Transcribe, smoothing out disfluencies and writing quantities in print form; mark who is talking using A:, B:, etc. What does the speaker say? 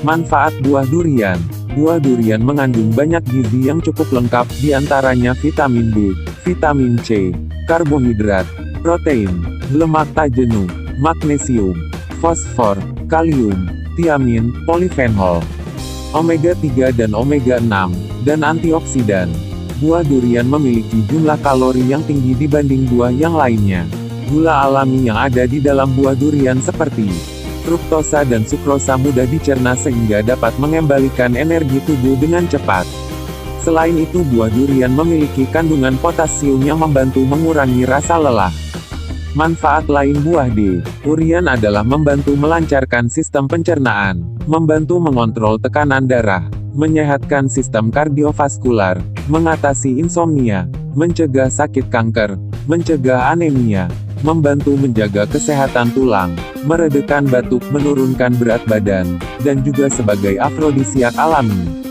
A: Manfaat buah durian. Buah durian mengandung banyak gizi yang cukup lengkap, diantaranya vitamin B, vitamin C, karbohidrat, protein, lemak tak jenuh, magnesium, fosfor, kalium, tiamin, polifenol, omega 3 dan omega 6, dan antioksidan. Buah durian memiliki jumlah kalori yang tinggi dibanding buah yang lainnya. Gula alami yang ada di dalam buah durian seperti fruktosa dan sukrosa mudah dicerna sehingga dapat mengembalikan energi tubuh dengan cepat. Selain itu buah durian memiliki kandungan potasium yang membantu mengurangi rasa lelah. Manfaat lain buah durian adalah membantu melancarkan sistem pencernaan, membantu mengontrol tekanan darah, menyehatkan sistem kardiovaskular, mengatasi insomnia, mencegah sakit kanker, mencegah anemia, membantu menjaga kesehatan tulang, meredakan batuk, menurunkan berat badan, dan juga sebagai afrodisiak alami.